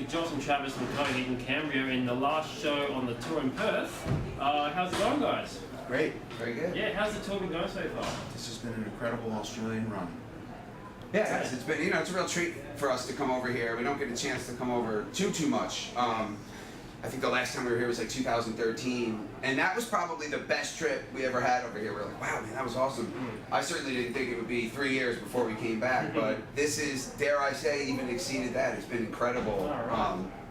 with Josh and Travis from Coheed and Cambria in the last show on the tour in Perth. How's it going, guys? Great, very good. Yeah, how's the tour been going so far? This has been an incredible Australian run. Yeah, it's been, it's a real treat for us to come over here. We don't get a chance to come over too much. I think the last time we were here was like 2013, and that was probably the best trip we ever had over here. We're like, wow, man, that was awesome. I certainly didn't think it would be 3 years before we came back, but this is, dare I say, even exceeded that. It's been incredible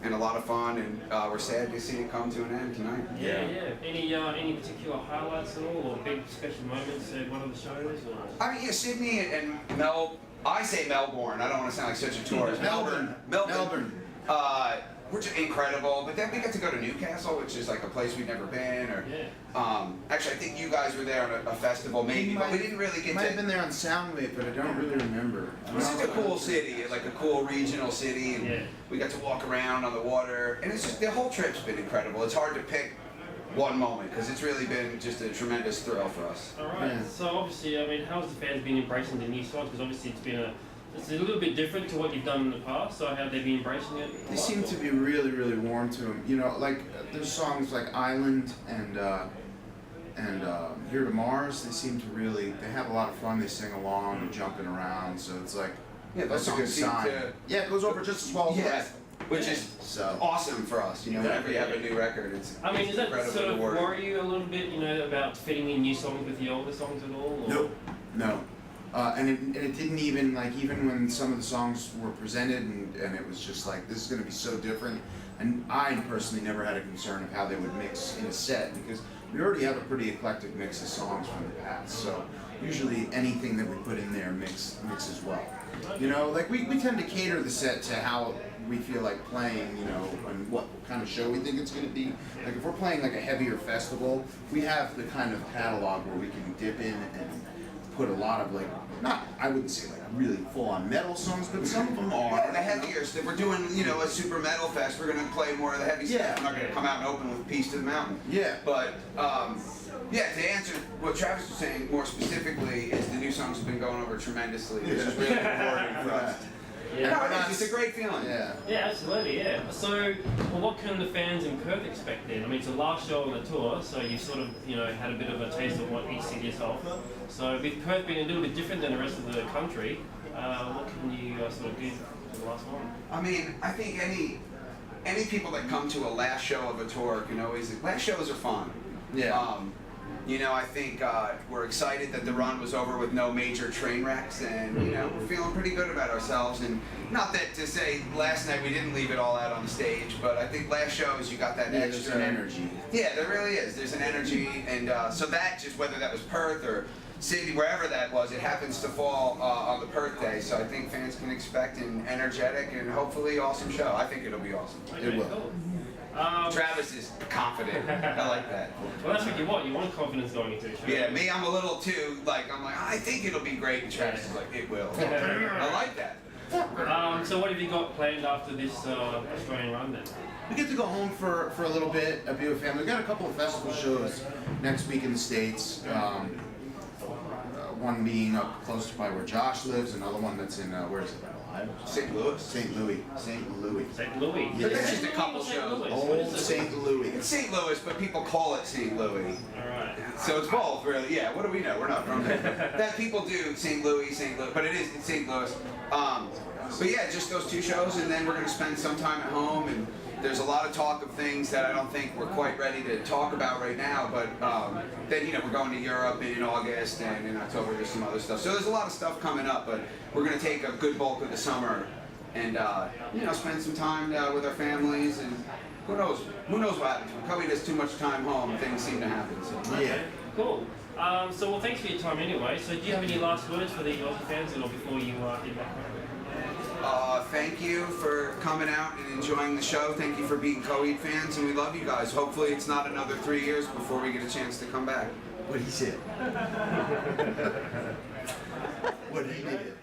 and a lot of fun, and we're sad to see it come to an end tonight. Yeah. Any particular highlights at all, or big special moments at one of the shows? Or? I mean, yeah, Sydney and I say Melbourne. I don't want to sound like such a tourist. Melbourne. Which is incredible, but then we get to go to Newcastle, which is like a place we've never been. Or actually, I think you guys were there on a festival, maybe, but we didn't really get to. Might have been there on Soundwave, but I don't really remember. It's such a cool city, like a cool regional city, and we got to walk around on the water, and it's just the whole trip's been incredible. It's hard to pick one moment because it's really been just a tremendous thrill for us. All right. Yeah. So obviously, I mean, how's the fans been embracing the new songs? Because obviously, it's a little bit different to what you've done in the past, so have they been embracing it? They seem to be really, really warm to them. You know, like there's songs like Island and Here to Mars. They seem to really, they have a lot of fun. They sing along and jumping around, so it's like, that's a good sign. Yeah, it goes over just as well as the rest. Which is awesome for us, whenever you have a new record, it's does that sort of worry you a little bit, about fitting in new songs with the older songs at all? Or? No. And it didn't even, even when some of the songs were presented and it was just like, this is going to be so different, and I personally never had a concern of how they would mix in a set, because we already have a pretty eclectic mix of songs from the past, so usually anything that we put in there mixes well. We tend to cater the set to how we feel like playing, and what kind of show we think it's going to be. Like if we're playing like a heavier festival, we have the kind of catalog where we can dip in and put a lot of I wouldn't say really full-on metal songs, but some of them are. Yeah, the heavier stuff. We're doing, a super metal fest. We're going to play more of the heavy stuff. We're not going to come out and open with Peace to the Mountain. Yeah. But, to answer what Travis was saying more specifically, is the new songs have been going over tremendously, which is really rewarding for us. Yeah. No, it's a great feeling. Yeah, absolutely, yeah. So, what can the fans in Perth expect then? I mean, it's the last show on the tour, so you sort of, had a bit of a taste of what each city is offer. So, with Perth being a little bit different than the rest of the country, what can you sort of give for the last one? I mean, I think any people that come to a last show of a tour can always, last shows are fun. Yeah. I think we're excited that the run was over with no major train wrecks, and we're feeling pretty good about ourselves. And not that to say last night we didn't leave it all out on the stage, but I think last shows you got that extra there's an energy. Yeah, there really is. There's an energy, and so that just whether that was Perth or Sydney, wherever that was, it happens to fall on the Perth day. So I think fans can expect an energetic and hopefully awesome show. I think it'll be awesome. Okay, it will. Cool. Travis is confident. I like that. Well, that's what you want. You want confidence going into a show. Yeah, me, I'm a little too, I think it'll be great. And Travis is like, it will. I like that. So what have you got planned after this Australian run then? We get to go home for a little bit, be with family. We got a couple of festival shows next week in the States. One being up close to by where Josh lives, another one that's in, where is it? St. Louis. St. Louis. St. Louis. Yeah. That's just a couple shows. Old St. Louis. It's St. Louis, but people call it St. Louis. Alright. So it's both, really. Yeah, what do we know? We're not from there. That people do St. Louis, but it's St. Louis. But yeah, just those two shows, and then we're going to spend some time at home, and there's a lot of talk of things that I don't think we're quite ready to talk about right now, but then, we're going to Europe in August, and in October there's some other stuff. So there's a lot of stuff coming up, but we're going to take a good bulk of the summer and, spend some time with our families, and who knows what happens. When Coheed has too much time home, things seem to happen. So. Yeah. Cool. Well, thanks for your time anyway. So do you have any last words for the Aussie fans before you get back home? Thank you for coming out and enjoying the show. Thank you for being Coheed fans, and we love you guys. Hopefully it's not another 3 years before we get a chance to come back. What he said. What he did.